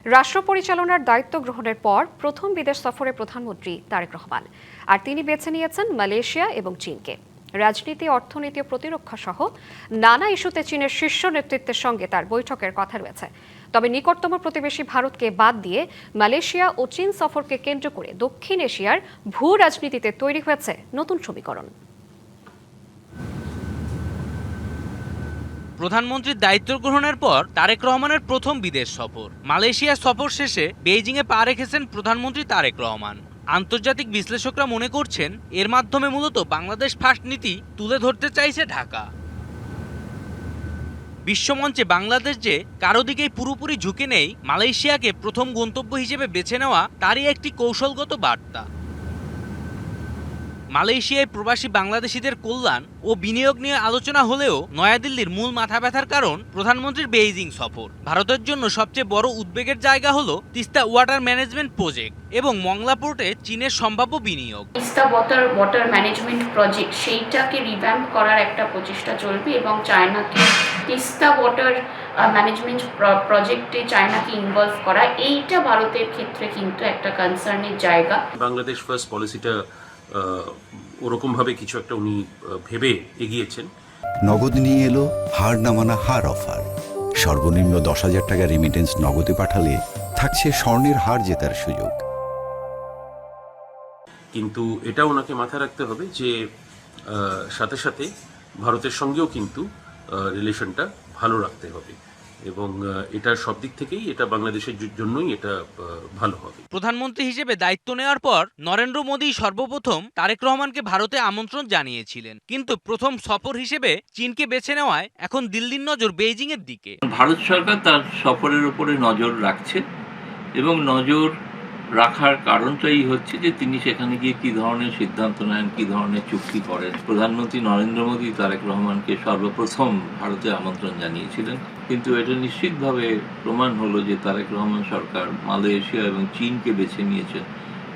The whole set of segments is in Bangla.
রাষ্ট্র পরিচালনার দায়িত্ব গ্রহণের পর প্রথম বিদেশ সফরে প্রধানমন্ত্রী তারেক রহমান, আর তিনি বেছে নিয়েছেন মালয়েশিয়া এবং চীনকে। রাজনীতি, অর্থনীতি ও প্রতিরক্ষা সহ নানা ইস্যুতে চীনের শীর্ষ নেতৃত্বের সঙ্গে তার বৈঠকের কথা রয়েছে। তবে নিকটতম প্রতিবেশী ভারতকে বাদ দিয়ে মালয়েশিয়া ও চীন সফরকে কেন্দ্র করে দক্ষিণ এশিয়ার ভূ রাজনীতিতে তৈরি হয়েছে নতুন সমীকরণ। প্রধানমন্ত্রীর দায়িত্ব গ্রহণের পর তারেক রহমানের প্রথম বিদেশ সফর। মালয়েশিয়া সফর শেষে বেইজিংয়ে পা রেখেছেন প্রধানমন্ত্রী তারেক রহমান। আন্তর্জাতিক বিশ্লেষকরা মনে করছেন এর মাধ্যমে মূলত বাংলাদেশ ফার্স্ট নীতি তুলে ধরতে চাইছে ঢাকা। বিশ্বমঞ্চে বাংলাদেশ যে কারো দিকেই পুরোপুরি ঝুঁকে নেই, মালয়েশিয়াকে প্রথম গন্তব্য হিসেবে বেছে নেওয়া তারই একটি কৌশলগত বার্তা। মালয়েশিয়ায় প্রবাসী বাংলাদেশিদের কল্যাণ ও বিনিয়োগ নিয়ে আলোচনা হলেও নয়াদিল্লির মূল মাথা ব্যথার কারণ প্রধানমন্ত্রীর বেইজিং সফর। ভারতের জন্য সবচেয়ে বড় উদ্বেগের জায়গা হলো তিস্তা ওয়াটার ম্যানেজমেন্ট প্রজেক্ট এবং মংলা পোর্টে চীনের সম্ভাব্য বিনিয়োগ। তিস্তা ওয়াটার ম্যানেজমেন্ট প্রজেক্ট সেইটাকে রিভ্যাম্প করার একটা প্রচেষ্টা চলবে এবং চায়নাকে তিস্তা ওয়াটার ম্যানেজমেন্ট প্রজেক্টে চায়নাকে ইনভলভ করা, এইটা ভারতের ক্ষেত্রে কিন্তু একটা কনসার্নের জায়গা। বাংলাদেশ ফার্স্ট পলিসিটা ওরকমভাবে কিছু একটা উনি ভেবে এগিয়েছেন। নগদ নিয়ে এলো হার না মানা হার অফার। সর্বনিম্ন 10,000 টাকা রেমিটেন্স নগদে পাঠালে থাকছে স্বর্ণের হার জেতার সুযোগ। কিন্তু এটা ওনাকে মাথায় রাখতে হবে যে সাথে সাথে ভারতের সঙ্গেও কিন্তু রিলেশনটা ভালো রাখতে হবে এবং এটা সব দিক থেকেই এটা বাংলাদেশের জন্যই এটা ভালো হবে। প্রধানমন্ত্রী হিসেবে দায়িত্ব নেওয়ার পর নরেন্দ্র মোদী সর্বপ্রথম তারেক রহমানকে ভারতে আমন্ত্রণ জানিয়েছিলেন, কিন্তু প্রথম সফর হিসেবে চীনকে বেছে নেওয়ায় এখন দিল্লির নজর বেইজিং এর দিকে। ভারত সরকার তার সফরের উপরে নজর রাখছে এবং নজর রাখার কারণটাই হচ্ছে যে তিনি সেখানে গিয়ে কি ধরনের সিদ্ধান্ত নেন, কি ধরনের চুক্তি করেন। প্রধানমন্ত্রী নরেন্দ্র মোদী তারেক রহমানকে সর্বপ্রথম ভারতে আমন্ত্রণ জানিয়েছিলেন, কিন্তু এটা নিশ্চিতভাবে প্রমাণ হলো যে তারেক রহমান সরকার মালয়েশিয়া এবং চীনকে বেছে নিয়েছেন,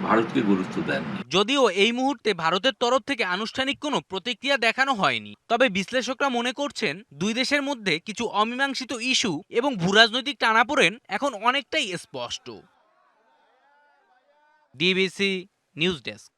ভারতকে গুরুত্ব দেননি। যদিও এই মুহূর্তে ভারতের তরফ থেকে আনুষ্ঠানিক কোনো প্রতিক্রিয়া দেখানো হয়নি, তবে বিশ্লেষকরা মনে করছেন দুই দেশের মধ্যে কিছু অমীমাংসিত ইস্যু এবং ভূরাজনৈতিক টানাপোড়েন এখন অনেকটাই স্পষ্ট। DBC news desk.